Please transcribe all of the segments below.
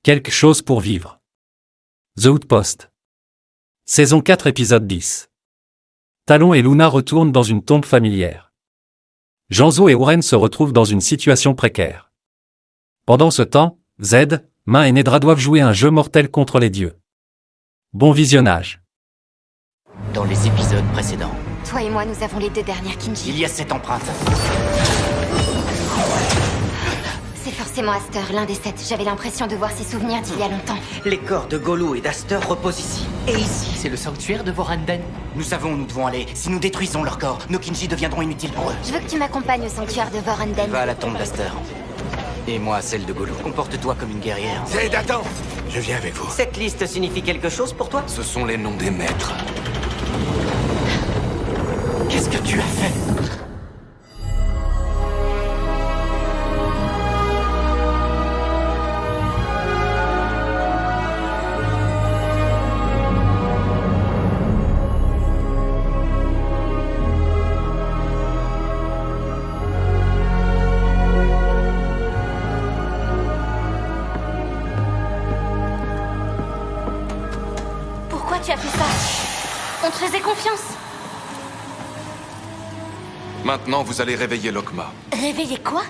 Quelque chose pour vivre. The Outpost. Saison 4 épisode 10. Talon et Luna retournent dans une tombe familière. Janzo et Oren se retrouvent dans une situation précaire. Pendant ce temps, Zed, Main et Nedra doivent jouer un jeu mortel contre les dieux. Bon visionnage. Dans les épisodes précédents, Toi et moi, nous avons les deux dernières Kinji. il y a cette empreinte. C'est forcément Aster, l'un des 7. J'avais l'impression de voir ses souvenirs d'il y a longtemps. Les corps de Golou et d'Aster reposent ici. Et ici, c'est le sanctuaire de Voranden. Nous savons où nous devons aller. Si nous détruisons leurs corps, nos Kinji deviendront inutiles pour eux. Je veux que tu m'accompagnes au sanctuaire de Voranden. Va à la tombe d'Aster. Et moi à celle de Golou. Comporte-toi comme une guerrière. Zed, attends! Je viens avec vous. Cette liste signifie quelque chose pour toi? Ce sont les noms des maîtres. Qu'est-ce que tu as fait? Pourquoi tu as fait ça? On te faisait confiance. Maintenant, vous allez réveiller Lokma. Réveiller quoi?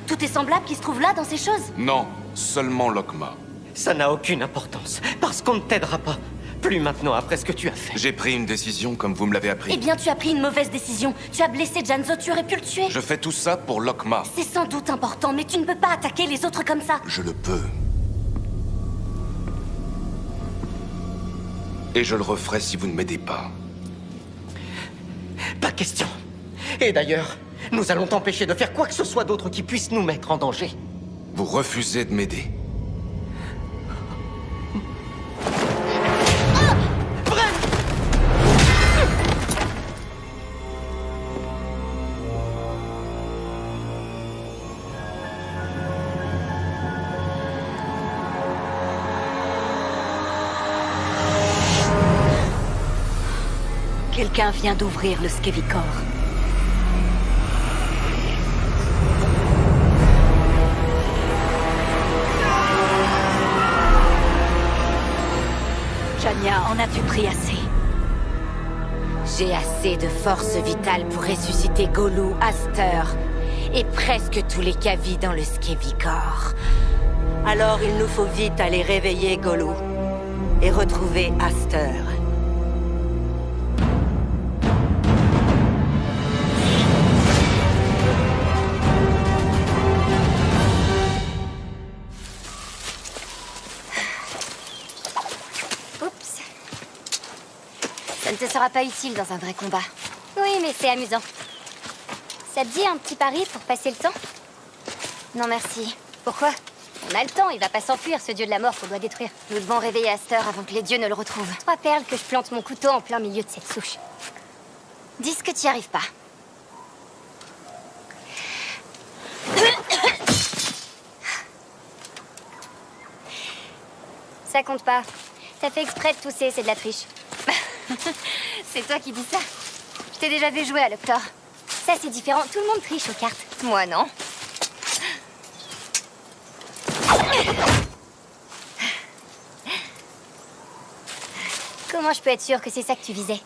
Tout est semblable qui se trouve là, dans ces choses? Non, seulement Lokma. Ça n'a aucune importance, parce qu'on ne t'aidera pas. Plus maintenant après ce que tu as fait. J'ai pris une décision comme vous me l'avez appris. Eh bien, tu as pris une mauvaise décision. Tu as blessé Janzo, tu aurais pu le tuer. Je fais tout ça pour Lokma. C'est sans doute important, mais tu ne peux pas attaquer les autres comme ça. Je le peux. Et je le referai si vous ne m'aidez pas. Pas question. Et d'ailleurs, nous allons t'empêcher de faire quoi que ce soit d'autre qui puisse nous mettre en danger. Vous refusez de m'aider. Quelqu'un vient d'ouvrir le Skevikor. Jania, en as-tu pris assez? J'ai assez de force vitale pour ressusciter Golou, Aster et presque tous les Kavi dans le Skevikor. Alors il nous faut vite aller réveiller Golou et retrouver Aster. Oups. Ça ne te sera pas utile dans un vrai combat. Oui, mais c'est amusant. Ça te dit un petit pari pour passer le temps? Non, merci. Pourquoi? On a le temps, il va pas s'enfuir, ce dieu de la mort qu'on doit détruire. Nous devons réveiller Aster avant que les dieux ne le retrouvent. 3 perles que je plante mon couteau en plein milieu de cette souche. Dis ce que tu n'y arrives pas. Ça compte pas. T'as fait exprès de tousser, c'est de la triche. C'est toi qui dis ça. Je t'ai déjà vu jouer à l'Octor. Ça, c'est différent. Tout le monde triche aux cartes. Moi, non. Comment je peux être sûre que c'est ça que tu visais?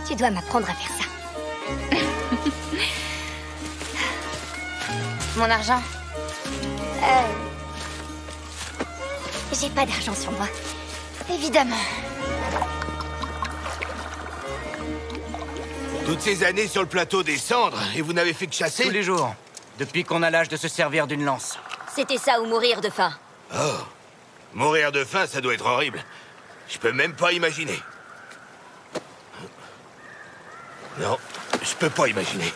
Tu dois m'apprendre à faire ça. Mon argent? J'ai pas d'argent sur moi. Évidemment. Toutes ces années sur le plateau des cendres, et vous n'avez fait que chasser? Tous les jours, depuis qu'on a l'âge de se servir d'une lance. C'était ça ou mourir de faim. Oh, mourir de faim, ça doit être horrible. Je peux même pas imaginer. Non, je peux pas imaginer.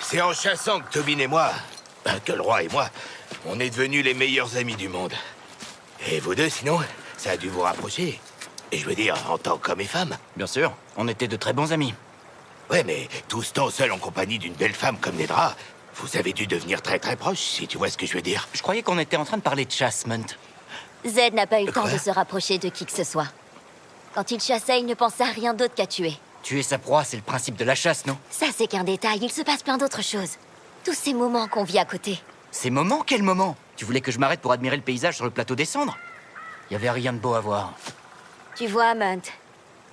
C'est en chassant que Tobin et moi, que le roi et moi, on est devenus les meilleurs amis du monde. Et vous deux, sinon, ça a dû vous rapprocher. Et je veux dire, en tant qu'homme et femme. Bien sûr, on était de très bons amis. Ouais, mais tout ce temps seul en compagnie d'une belle femme comme Nedra, vous avez dû devenir très très proches, si tu vois ce que je veux dire. Je croyais qu'on était en train de parler de chasse, Munt. Zed n'a pas eu le temps Quoi de se rapprocher de qui que ce soit. Quand il chassait, il ne pensait à rien d'autre qu'à tuer. Tuer sa proie, c'est le principe de la chasse, non? Ça, c'est qu'un détail, il se passe plein d'autres choses. Tous ces moments qu'on vit à côté. Ces moments? Quel moment? Tu voulais que je m'arrête pour admirer le paysage sur le plateau des cendres? Y avait rien de beau à voir. Tu vois, Munt,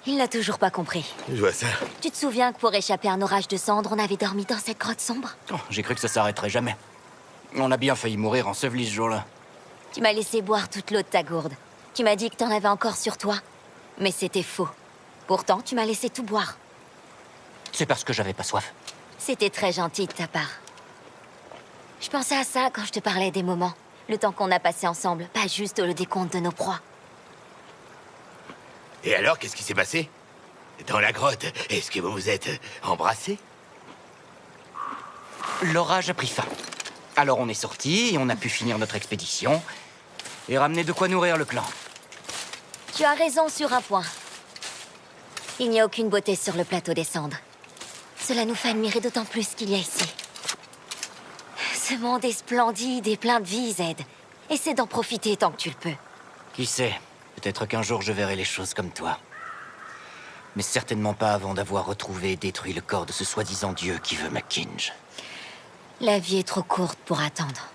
il n'a toujours pas compris. Je vois ça. Tu te souviens que pour échapper à un orage de cendres, on avait dormi dans cette grotte sombre? Oh, j'ai cru que ça s'arrêterait jamais. On a bien failli mourir enseveli ce jour-là. Tu m'as laissé boire toute l'eau de ta gourde. Tu m'as dit que t'en avais encore sur toi. Mais c'était faux. Pourtant, tu m'as laissé tout boire. C'est parce que j'avais pas soif. C'était très gentil de ta part. Je pensais à ça quand je te parlais des moments. Le temps qu'on a passé ensemble, pas juste le décompte de nos proies. Et alors, qu'est-ce qui s'est passé? Dans la grotte, est-ce que vous vous êtes embrassés? L'orage a pris fin. Alors on est sortis et on a pu finir notre expédition et ramener de quoi nourrir le clan. Tu as raison sur un point. Il n'y a aucune beauté sur le plateau des cendres. Cela nous fait admirer d'autant plus qu'il y a ici. Ce monde est splendide et plein de vie, Zed. Essaie d'en profiter tant que tu le peux. Qui sait, peut-être qu'un jour je verrai les choses comme toi. Mais certainement pas avant d'avoir retrouvé et détruit le corps de ce soi-disant dieu qui veut McKinge. La vie est trop courte pour attendre.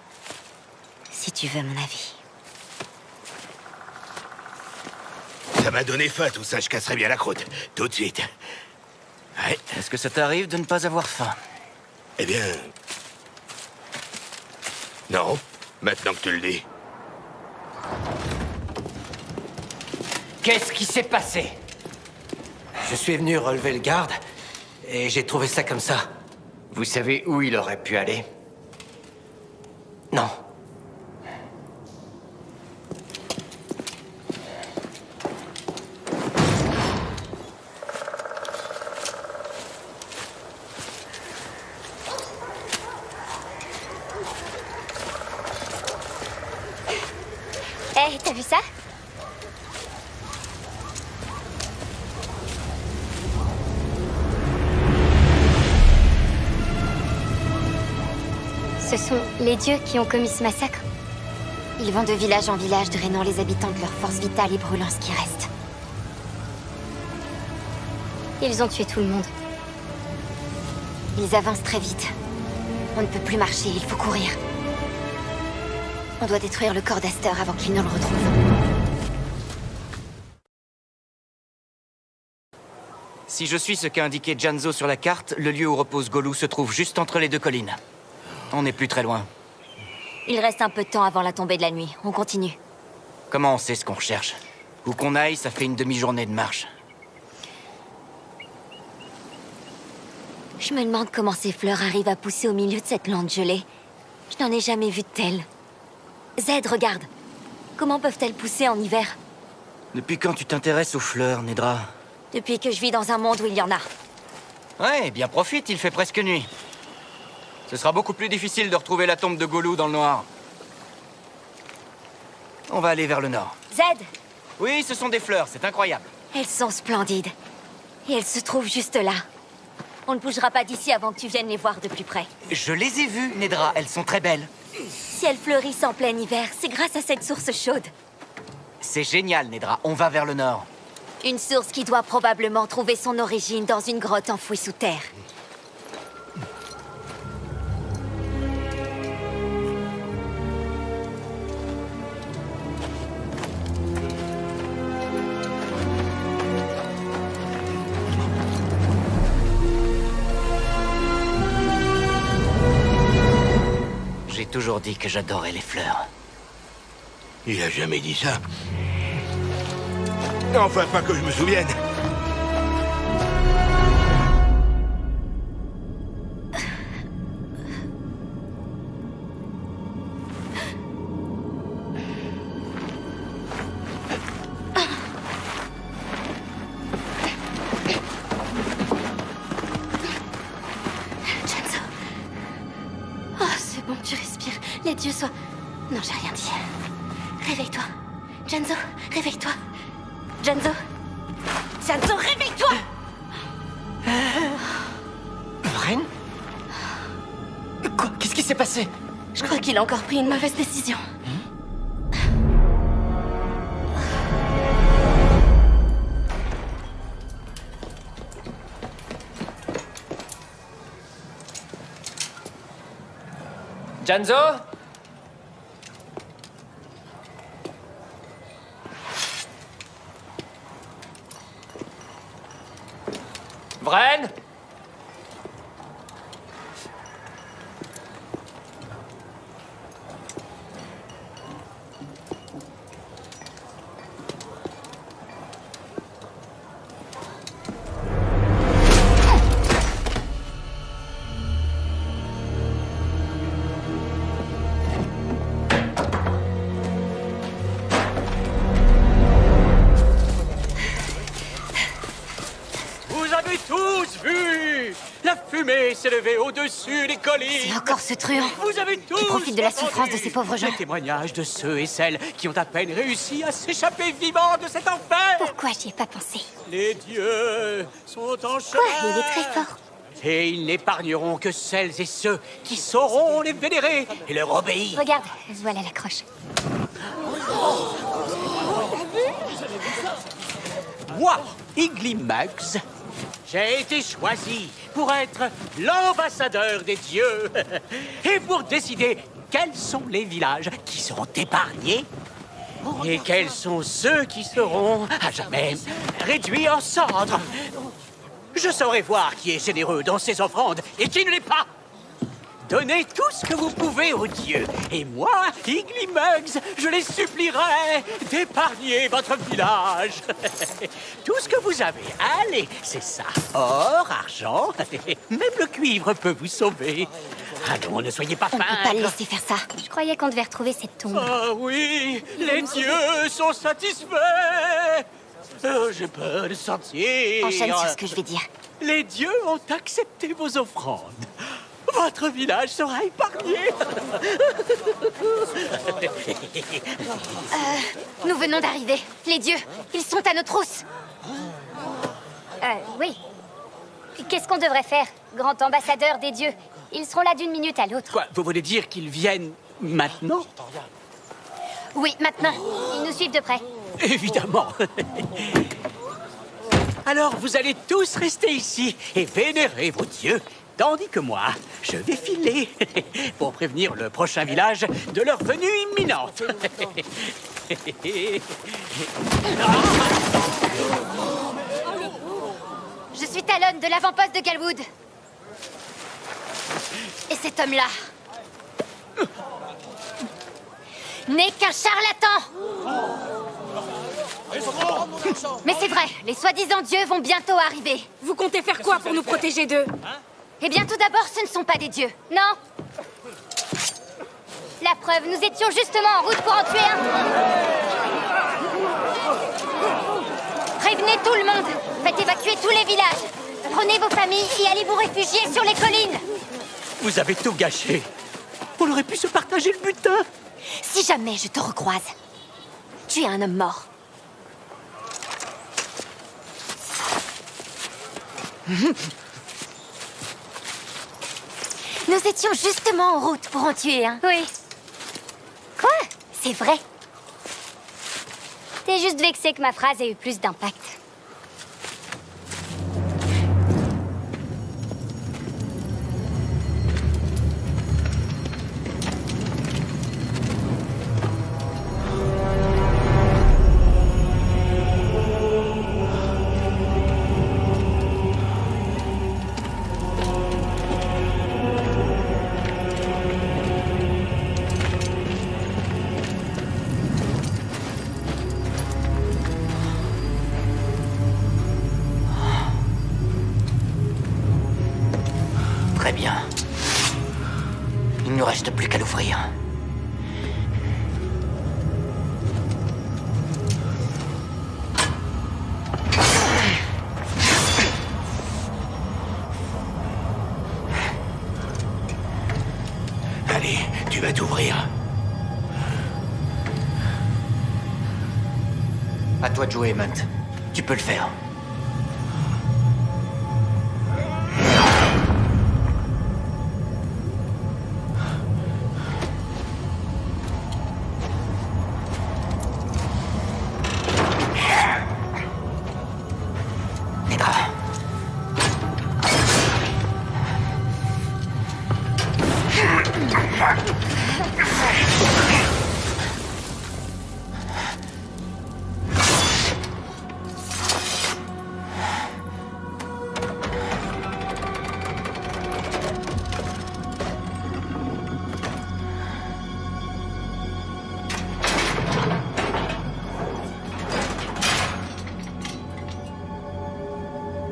Si tu veux mon avis. Ça m'a donné faim, tout ça. Je casserai bien la croûte. Tout de suite. Ouais. Est-ce que ça t'arrive de ne pas avoir faim? Eh bien... Non. Maintenant que tu le dis. Qu'est-ce qui s'est passé? Je suis venu relever le garde, et j'ai trouvé ça comme ça. Vous savez où il aurait pu aller? Non. Hé, t'as vu ça? Ce sont les dieux qui ont commis ce massacre. Ils vont de village en village, drainant les habitants de leur force vitale et brûlant ce qui reste. Ils ont tué tout le monde. Ils avancent très vite. On ne peut plus marcher, il faut courir. On doit détruire le corps d'Aster avant qu'il ne le retrouve. Si je suis ce qu'a indiqué Janzo sur la carte, le lieu où repose Golou se trouve juste entre les deux collines. On n'est plus très loin. Il reste un peu de temps avant la tombée de la nuit. On continue. Comment on sait ce qu'on recherche? Où qu'on aille, ça fait une demi-journée de marche. Je me demande comment ces fleurs arrivent à pousser au milieu de cette lande gelée. Je n'en ai jamais vu de telles. Zed, regarde. Comment peuvent-elles pousser en hiver? Depuis quand tu t'intéresses aux fleurs, Nedra? Depuis que je vis dans un monde où il y en a. Ouais, bien profite, il fait presque nuit. Ce sera beaucoup plus difficile de retrouver la tombe de Golou dans le noir. On va aller vers le nord. Zed! Oui, ce sont des fleurs, c'est incroyable. Elles sont splendides. Et elles se trouvent juste là. On ne bougera pas d'ici avant que tu viennes les voir de plus près. Je les ai vues, Nedra, elles sont très belles. Si elles fleurissent en plein hiver, c'est grâce à cette source chaude. C'est génial, Nedra, on va vers le nord. Une source qui doit probablement trouver son origine dans une grotte enfouie sous terre. J'ai toujours dit que j'adorais les fleurs. Il a jamais dit ça. Enfin, pas que je me souvienne. Janzo. Oh, c'est bon, tu respires. Les dieux soient... Non, j'ai rien dit. Réveille-toi. Janzo, réveille-toi. Janzo. Janzo, réveille-toi! Vren? Quoi? Qu'est-ce qui s'est passé? Je crois qu'il a encore pris une mauvaise décision. Janzo? Vren? Vous avez tous vu! La fumée s'est levée au-dessus des collines! C'est encore ce truand Vous avez tous qui profite de la entendu souffrance de ces pauvres gens. Les témoignages de ceux et celles qui ont à peine réussi à s'échapper vivants de cet enfer! Pourquoi j'y ai pas pensé? Les dieux sont en chemin! Quoi? Il est très fort. Et ils n'épargneront que celles et ceux qui sauront les vénérer et leur obéir. Regarde, voilà la croche. Moi, Igly Muggs, j'ai été choisi pour être l'ambassadeur des dieux et pour décider quels sont les villages qui seront épargnés et quels sont ceux qui seront à jamais réduits en cendres. Je saurai voir qui est généreux dans ses offrandes et qui ne l'est pas. Donnez tout ce que vous pouvez aux dieux. Et moi, Igly Muggs, je les supplierai d'épargner votre village. Tout ce que vous avez, allez, c'est ça. Or, argent, même le cuivre peut vous sauver. Allons, ne soyez pas On ne peut pas le pingres. laisser faire ça. Je croyais qu'on devait retrouver cette tombe. Ah oui, les dieux sont satisfaits. J'ai peur de sortir. Enchaîne sur ce que je vais dire. Les dieux ont accepté vos offrandes. Votre village sera épargné. Nous venons d'arriver. Les dieux, ils sont à nos trousses. Oui. Qu'est-ce qu'on devrait faire, grand ambassadeur des dieux? Ils seront là d'une minute à l'autre. Quoi, vous voulez dire qu'ils viennent maintenant? Oui, maintenant. Ils nous suivent de près. Évidemment. Alors, vous allez tous rester ici et vénérer vos dieux, tandis que moi, je vais filer pour prévenir le prochain village de leur venue imminente. Je suis Talon de l'avant-poste de Galwood. Et cet homme-là n'est qu'un charlatan. Mais c'est vrai, les soi-disant dieux vont bientôt arriver. Vous comptez faire quoi pour nous protéger d'eux? Eh bien, tout d'abord, ce ne sont pas des dieux, non? La preuve, nous étions justement en route pour en tuer un. Prévenez tout le monde. Faites évacuer tous les villages. Prenez vos familles et allez vous réfugier sur les collines. Vous avez tout gâché. On aurait pu se partager le butin. Si jamais je te recroise, tu es un homme mort. Nous étions justement en route pour en tuer un. Oui. Quoi? C'est vrai. T'es juste vexé que ma phrase ait eu plus d'impact. Très bien. Il ne nous reste plus qu'à l'ouvrir. Allez, tu vas t'ouvrir. À toi de jouer, Munt. Tu peux le faire. Les bras.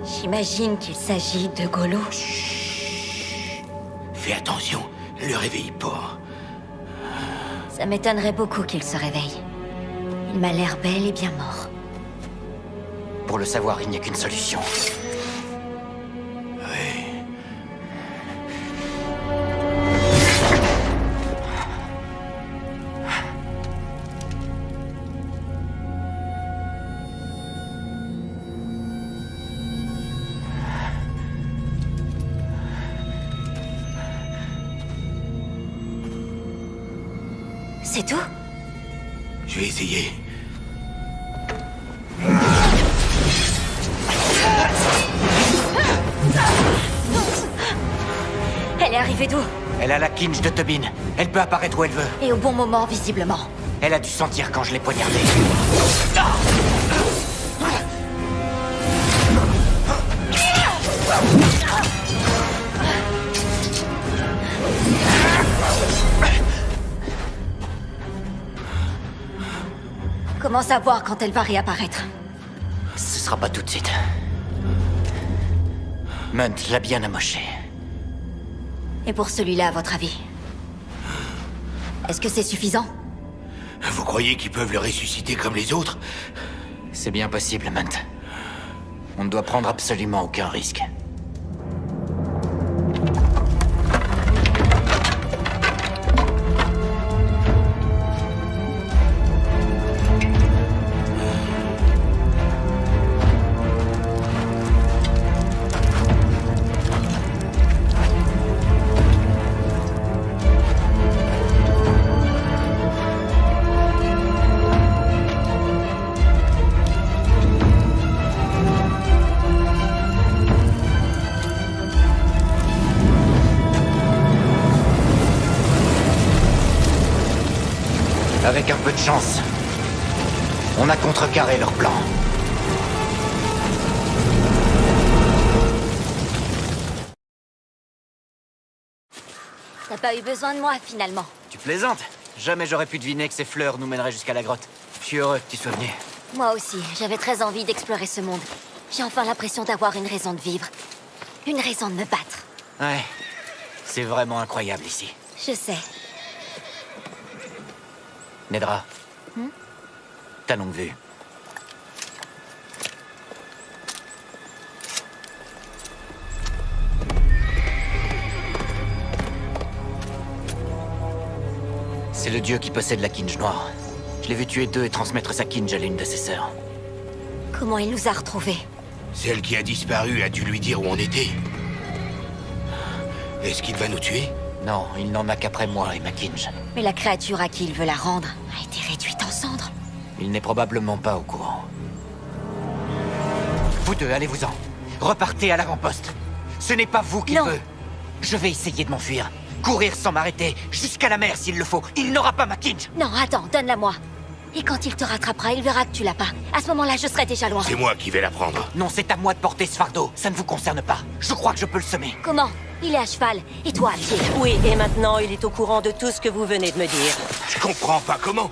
J'imagine qu'il s'agit de Golo. Fais attention, le réveille pas. Ça m'étonnerait beaucoup qu'il se réveille. Il m'a l'air bel et bien mort. Pour le savoir, il n'y a qu'une solution. C'est tout? Je vais essayer. Elle est arrivée d'où? Elle a la Kinj de Tobin. Elle peut apparaître où elle veut. Et au bon moment, visiblement. Elle a dû sentir quand je l'ai poignardée. Comment savoir quand elle va réapparaître? Ce sera pas tout de suite. Munt l'a bien amoché. Et pour celui-là, à votre avis? Est-ce que c'est suffisant? Vous croyez qu'ils peuvent le ressusciter comme les autres? C'est bien possible, Munt. On ne doit prendre absolument aucun risque. Avec un peu de chance, on a contrecarré leur plan. T'as pas eu besoin de moi, finalement. Tu plaisantes? Jamais j'aurais pu deviner que ces fleurs nous mèneraient jusqu'à la grotte. Je suis heureux que tu sois venu. Moi aussi, j'avais très envie d'explorer ce monde. J'ai enfin l'impression d'avoir une raison de vivre. Une raison de me battre. Ouais, c'est vraiment incroyable ici. Je sais. Nedra, t'as longue vue. C'est le dieu qui possède la Kinj noire. Je l'ai vu tuer 2 et transmettre sa Kinj à l'une de ses sœurs. Comment il nous a retrouvés? Celle qui a disparu a dû lui dire où on était. Est-ce qu'il va nous tuer? Non, il n'en a qu'après moi et ma Kinj. Mais la créature à qui il veut la rendre a été réduite en cendres. Il n'est probablement pas au courant. Vous deux, allez-vous-en. Repartez à l'avant-poste. Ce n'est pas vous qu'il Non. veut. Je vais essayer de m'enfuir. Courir sans m'arrêter, jusqu'à la mer s'il le faut. Il n'aura pas ma Kinj. Non, attends, donne-la moi. Et quand il te rattrapera, il verra que tu l'as pas. À ce moment-là, je serai déjà loin. C'est moi qui vais la prendre. Non, c'est à moi de porter ce fardeau. Ça ne vous concerne pas. Je crois que je peux le semer. Comment? Il est à cheval, et toi à pied. Oui, et maintenant, il est au courant de tout ce que vous venez de me dire. Je comprends pas comment.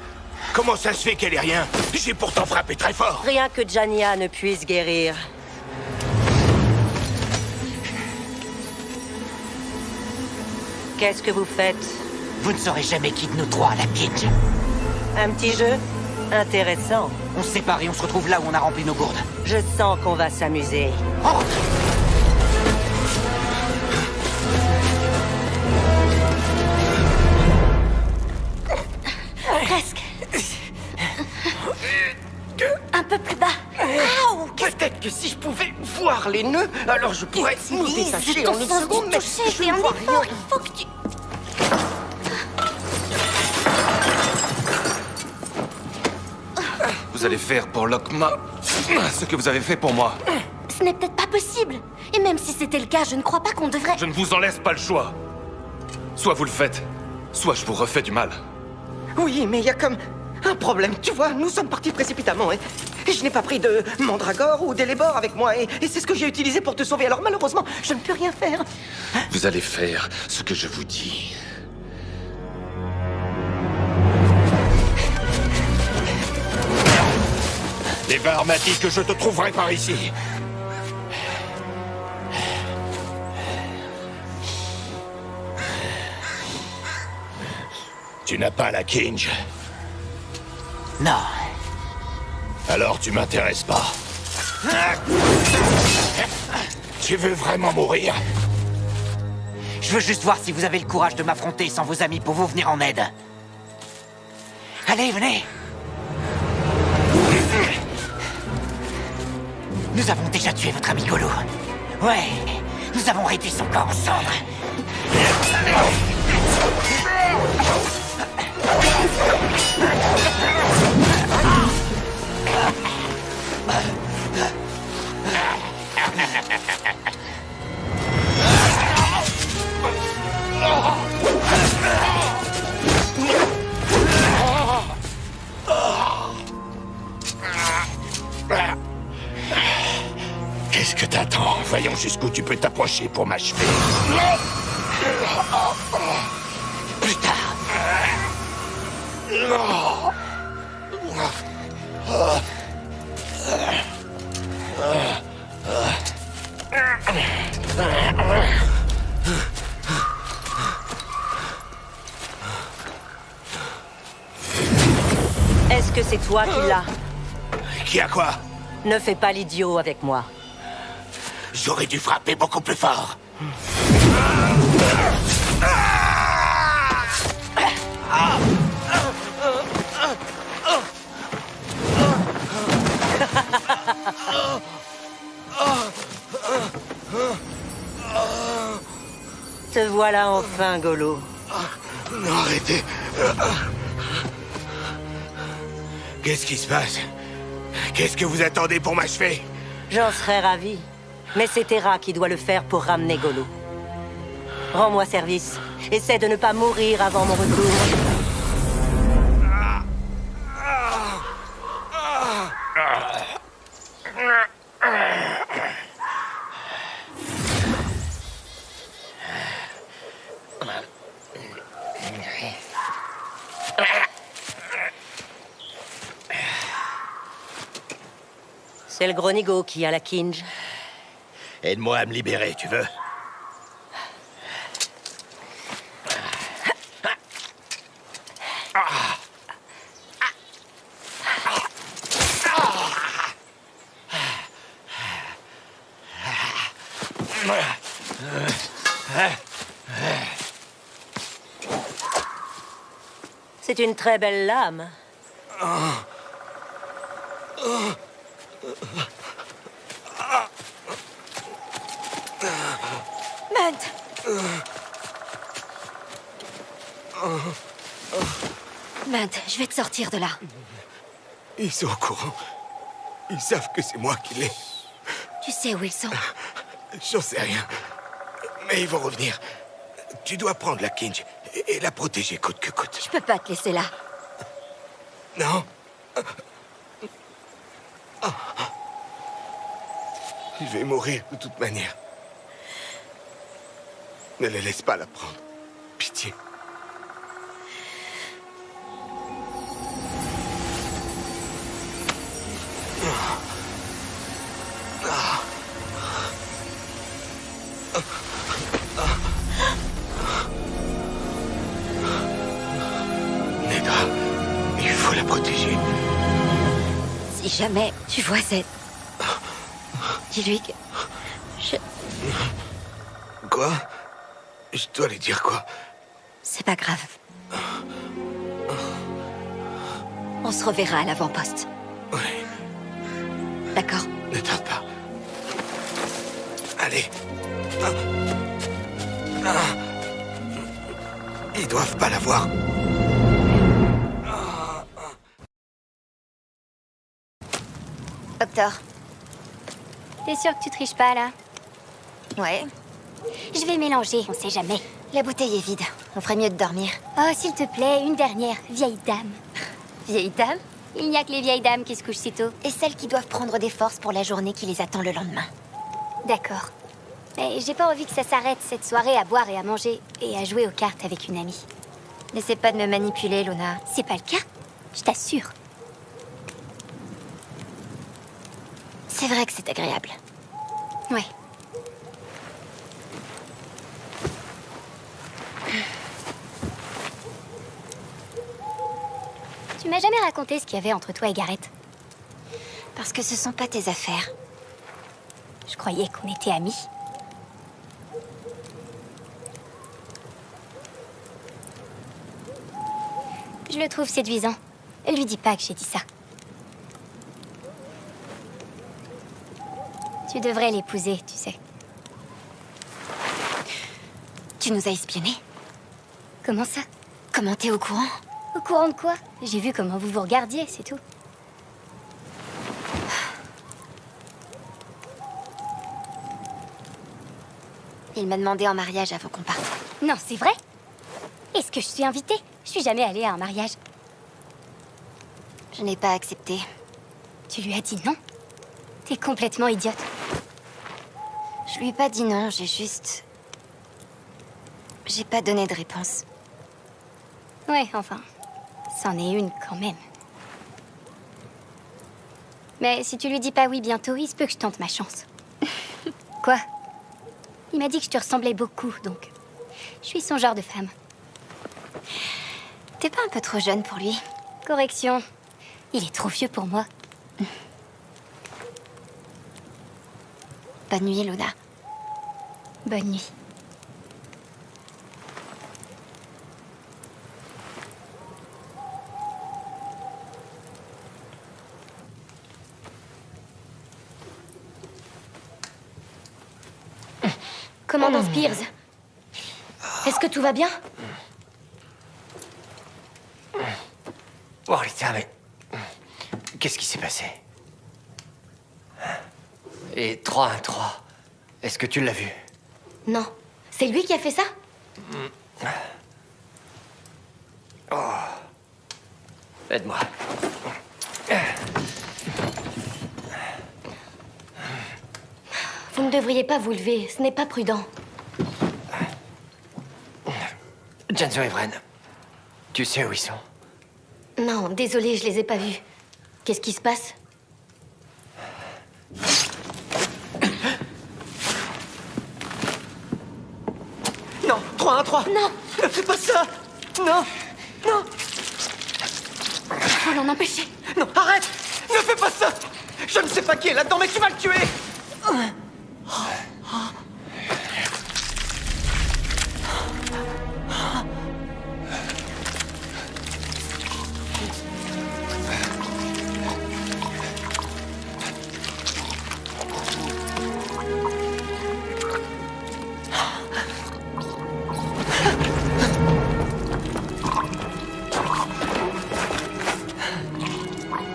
Comment ça se fait qu'elle ait rien? J'ai pourtant frappé très fort. Rien que Jania ne puisse guérir. Qu'est-ce que vous faites? Vous ne saurez jamais qui de nous trois a la Kinj. Un petit jeu? Intéressant. On se sépare et on se retrouve là où on a rempli nos gourdes. Je sens qu'on va s'amuser. Oh! Presque. Un peu plus bas. Aouh! Peut-être que si je pouvais voir les nœuds, alors je pourrais me détacher en une seconde, mais je ne vois rien. Il faut que tu... Vous allez faire pour Lokma ce que vous avez fait pour moi. Ce n'est peut-être pas possible. Et même si c'était le cas, je ne crois pas qu'on devrait... Je ne vous en laisse pas le choix. Soit vous le faites, soit je vous refais du mal. Oui, mais il y a comme un problème. Tu vois, nous sommes partis précipitamment et je n'ai pas pris de mandragore ou d'élébore avec moi et c'est ce que j'ai utilisé pour te sauver. Alors malheureusement, je ne peux rien faire. Vous allez faire ce que je vous dis. Les Barmati que je te trouverai par ici. Tu n'as pas la Kinge. Non. Alors tu m'intéresses pas. Tu veux vraiment mourir? Je veux juste voir si vous avez le courage de m'affronter sans vos amis pour vous venir en aide. Allez, venez. Nous avons déjà tué votre ami Golo. Ouais, nous avons réduit son corps en cendres. Qu'est-ce que t'attends? Voyons jusqu'où tu peux t'approcher pour m'achever. Plus tard. Est-ce que c'est toi qui l'as? Qui a quoi? Ne fais pas l'idiot avec moi. J'aurais dû frapper beaucoup plus fort. Te voilà enfin, Golo. Non, arrêtez. Qu'est-ce qui se passe? Qu'est-ce que vous attendez pour m'achever? J'en serais ravi. Mais c'est Terra qui doit le faire pour ramener Golo. Rends-moi service. Essaie de ne pas mourir avant mon retour. C'est le gros nigo qui a la Kinge. Aide-moi à me libérer, tu veux? C'est une très belle lame. Munt. Munt, je vais te sortir de là. Ils sont au courant. Ils savent que c'est moi qui l'ai. Tu sais où ils sont? J'en sais rien. Mais ils vont revenir. Tu dois prendre la Kinge et la protéger coûte que coûte. Je peux pas te laisser là. Non. Je vais mourir de toute manière. Ne les laisse pas la prendre. Pitié. Neda, il faut la protéger. Si jamais tu vois cette... Dis-lui que... Quoi? Je dois lui dire quoi? C'est pas grave. On se reverra à l'avant-poste. Oui. D'accord? Ne tarde pas. Allez. Ils doivent pas la voir. Docteur. T'es sûr que tu triches pas, là? Ouais. Je vais mélanger, on sait jamais. La bouteille est vide. On ferait mieux de dormir. Oh, s'il te plaît, une dernière. Vieille dame. Vieille dame? Il n'y a que les vieilles dames qui se couchent si tôt. Et celles qui doivent prendre des forces pour la journée qui les attend le lendemain. D'accord. Mais j'ai pas envie que ça s'arrête, cette soirée, à boire et à manger. Et à jouer aux cartes avec une amie. N'essaie pas de me manipuler, Luna. C'est pas le cas. Je t'assure. C'est vrai que c'est agréable. Ouais. m'as jamais raconté ce qu'il y avait entre toi et Gareth. Parce que ce sont pas tes affaires. Je croyais qu'on était amis. Je le trouve séduisant. Lui dis pas que j'ai dit ça. Tu devrais l'épouser, tu sais. Tu nous as espionnés? Comment ça? Comment t'es au courant? Au courant de quoi? J'ai vu comment vous vous regardiez, c'est tout. Il m'a demandé en mariage avant qu'on parte. Non, c'est vrai? Est-ce que je suis invitée? Je suis jamais allée à un mariage. Je n'ai pas accepté. Tu lui as dit non? T'es complètement idiote. Je lui ai pas dit non, j'ai pas donné de réponse. Ouais, enfin, c'en est une quand même. Mais si tu lui dis pas oui bientôt, il se peut que je tente ma chance. Quoi? Il m'a dit que je te ressemblais beaucoup, donc... Je suis son genre de femme. T'es pas un peu trop jeune pour lui? Correction. Il est trop vieux pour moi. Bonne nuit, Luna. Bonne nuit. Commandant Spears, est-ce que tout va bien? Oh, Rita, mais... Qu'est-ce qui s'est passé? Et 3-1-3, est-ce que tu l'as vu? Non. C'est lui qui a fait ça? Oh. Aide-moi. Vous ne devriez pas vous lever, ce n'est pas prudent. Janzo et Vren, tu sais où ils sont? Non, désolée, je les ai pas vus. Qu'est-ce qui se passe? Non, 3-1-3. Non! Ne fais pas ça. Non, non, Faut l'en empêcher. non, arrête. Ne fais pas ça. Je ne sais pas qui est là-dedans, mais tu vas le tuer.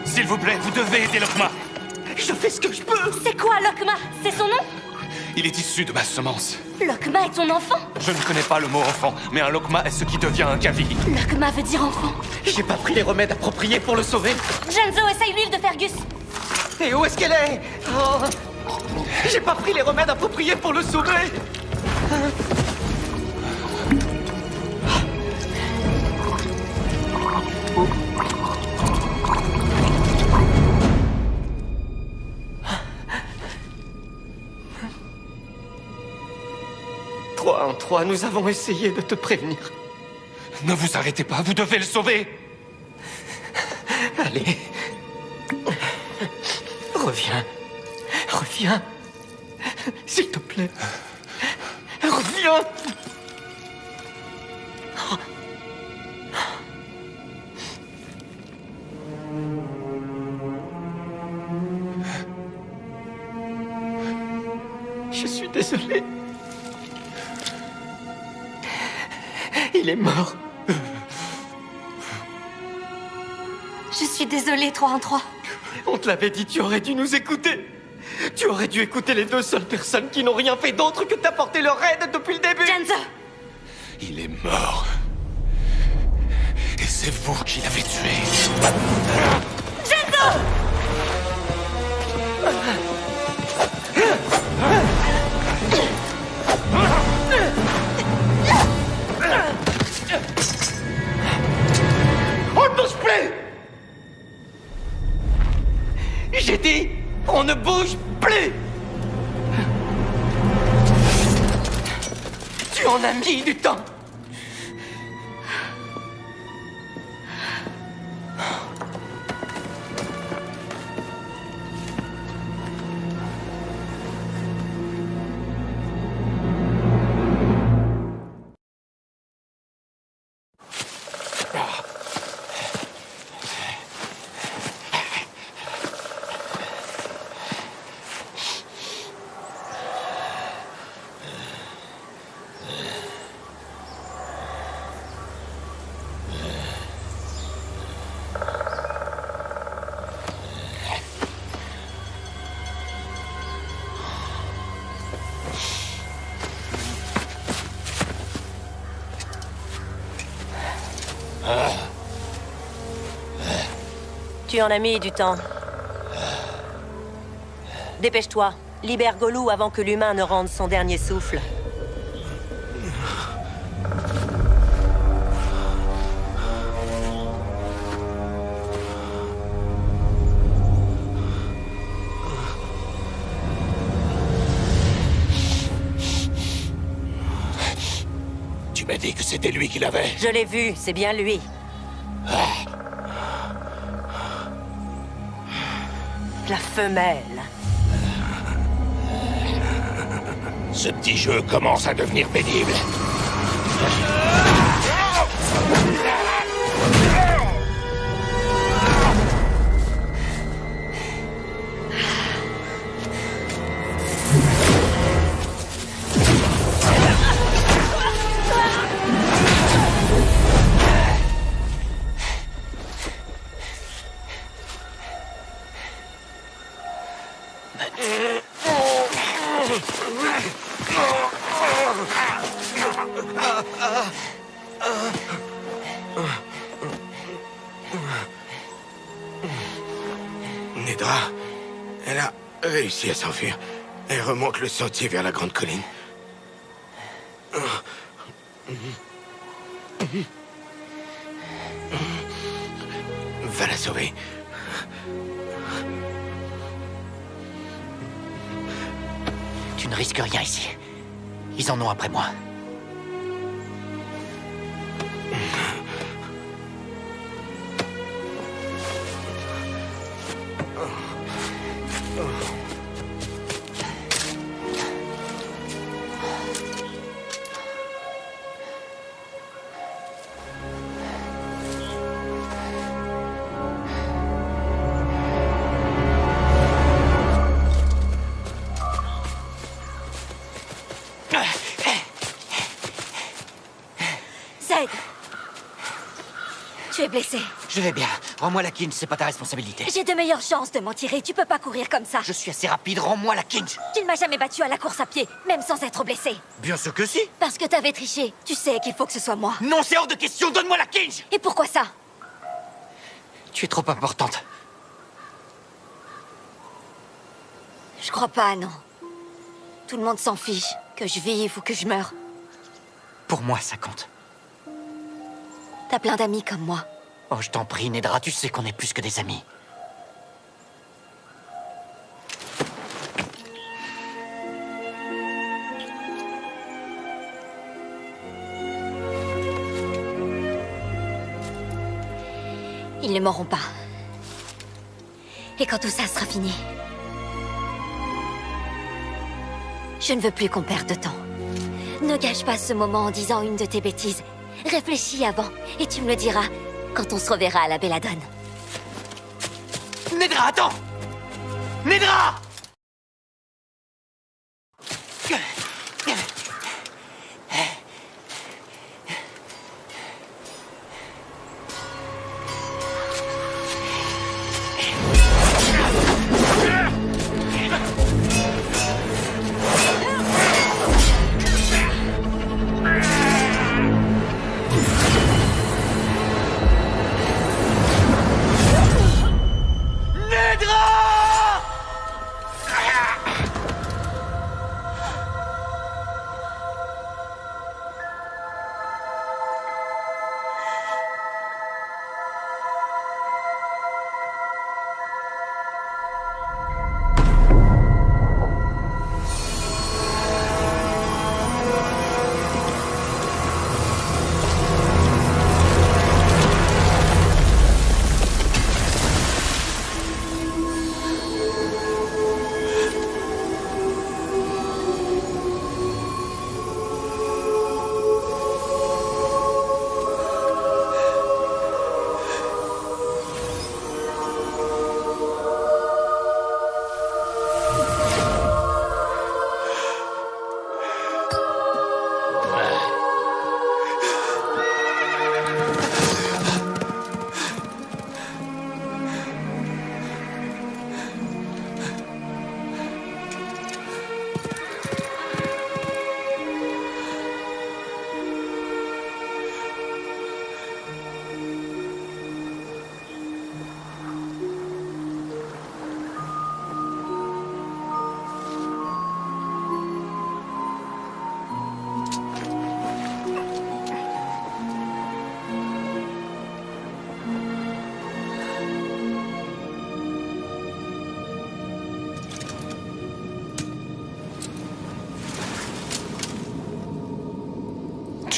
S'il vous plaît, vous devez aider Lokma. Je fais ce que je peux. C'est quoi, Lokma? C'est son nom? Il est issu de ma semence. Lokma est ton enfant? Je ne connais pas le mot enfant, mais un Lokma est ce qui devient un Kavi. Lokma veut dire enfant. J'ai pas pris les remèdes appropriés pour le sauver. Janzo, essaye l'huile de Fergus. Et où est-ce qu'elle est? Oh. J'ai pas pris les remèdes appropriés pour le sauver. En 3, nous avons essayé de te prévenir. Ne vous arrêtez pas, vous devez le sauver. Allez. Reviens. Reviens. S'il te plaît. Reviens. Je suis désolé. Il est mort. Je suis désolée, 3-1-3. On te l'avait dit, tu aurais dû nous écouter. Tu aurais dû écouter les deux seules personnes qui n'ont rien fait d'autre que t'apporter leur aide depuis le début. Janzo! Il est mort. Et c'est vous qui l'avez tué. Janzo! On ne bouge plus! J'ai dit, on ne bouge plus! Tu en as mis du temps! Tu en as mis du temps. Dépêche-toi. Libère Golou avant que l'humain ne rende son dernier souffle. Tu m'as dit que c'était lui qui l'avait. Je l'ai vu, c'est bien lui. La femelle. Ce petit jeu commence à devenir pénible. Nedra, elle a réussi à s'enfuir. Elle remonte le sentier vers la grande colline. Va la sauver. Tu ne risques rien ici. Ils en ont après moi. Tu es blessé. Je vais bien. Rends-moi la Kinj, c'est pas ta responsabilité. J'ai de meilleures chances de m'en tirer. Tu peux pas courir comme ça. Je suis assez rapide, rends-moi la Kinj. Tu ne m'as jamais battu à la course à pied, même sans être blessé. Bien sûr que si. Parce que t'avais triché. Tu sais qu'il faut que ce soit moi. Non, c'est hors de question, donne-moi la Kinj. Et pourquoi ça? Tu es trop importante. Je crois pas, non. Tout le monde s'en fiche. Que je vive ou que je meure. Pour moi, ça compte. T'as plein d'amis comme moi. Oh, je t'en prie, Nedra, tu sais qu'on est plus que des amis. Ils ne mourront pas. Et quand tout ça sera fini, je ne veux plus qu'on perde de temps. Ne gâche pas ce moment en disant une de tes bêtises. Réfléchis avant, et tu me le diras quand on se reverra à la Belladone. Nedra, attends! Nedra!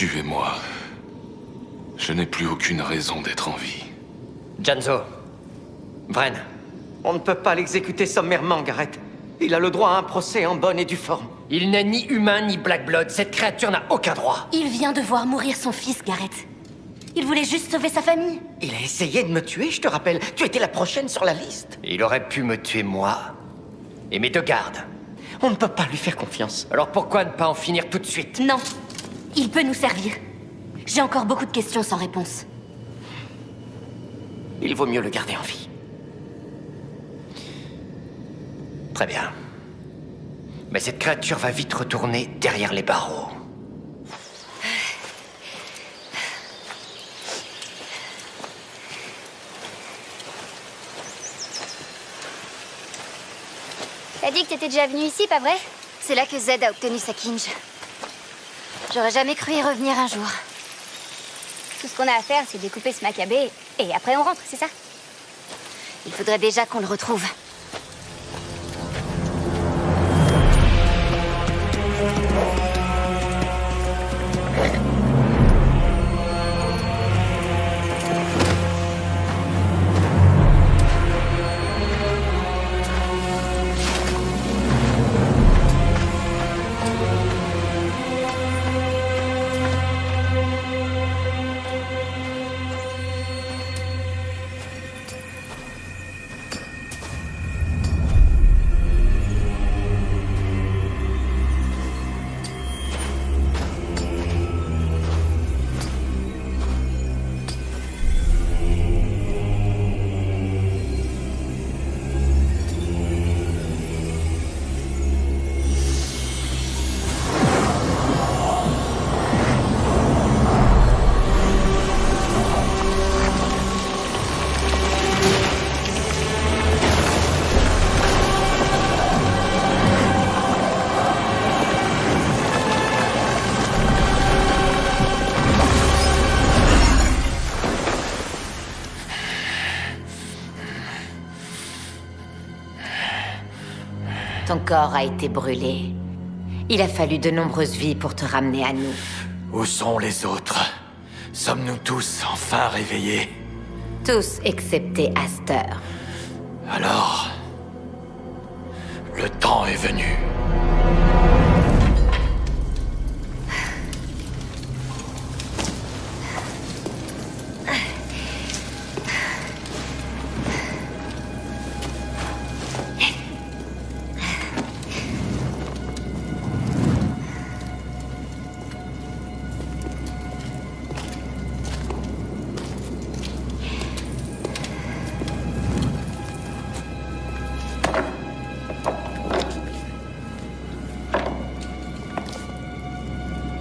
Tuez-moi. Je n'ai plus aucune raison d'être en vie. Janzo. Vren. On ne peut pas l'exécuter sommairement, Gareth. Il a le droit à un procès en bonne et due forme. Il n'est ni humain ni Black Blood. Cette créature n'a aucun droit. Il vient de voir mourir son fils, Gareth. Il voulait juste sauver sa famille. Il a essayé de me tuer, je te rappelle. Tu étais la prochaine sur la liste. Il aurait pu me tuer moi et mes 2 gardes. On ne peut pas lui faire confiance. Alors pourquoi ne pas en finir tout de suite? Non. Il peut nous servir. J'ai encore beaucoup de questions sans réponse. Il vaut mieux le garder en vie. Très bien. Mais cette créature va vite retourner derrière les barreaux. T'as dit que t'étais déjà venu ici, pas vrai? C'est là que Zed a obtenu sa Kinj. J'aurais jamais cru y revenir un jour. Tout ce qu'on a à faire, c'est découper ce macabé, et après on rentre, c'est ça? Il faudrait déjà qu'on le retrouve. Ton corps a été brûlé. Il a fallu de nombreuses vies pour te ramener à nous. Où sont les autres? Sommes-nous tous enfin réveillés? Tous excepté Aster. Alors... le temps est venu.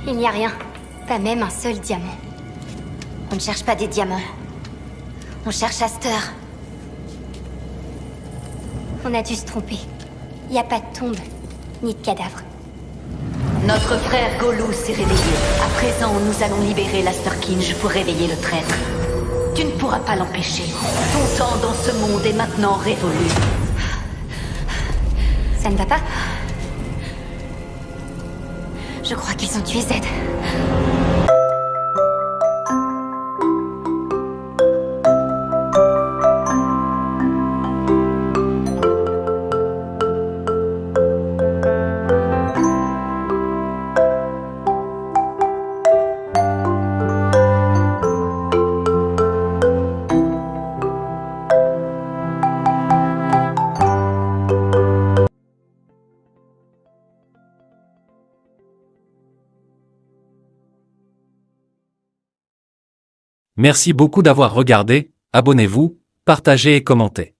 Il n'y a rien. Pas même un seul diamant. On ne cherche pas des diamants. On cherche Aster. On a dû se tromper. Il n'y a pas de tombe, ni de cadavre. Notre frère Golou s'est réveillé. À présent, nous allons libérer l'Aster Kinj pour réveiller le traître. Tu ne pourras pas l'empêcher. Ton temps dans ce monde est maintenant révolu. Ça ne va pas? Je crois qu'ils ont tué Zed. Merci beaucoup d'avoir regardé, abonnez-vous, partagez et commentez.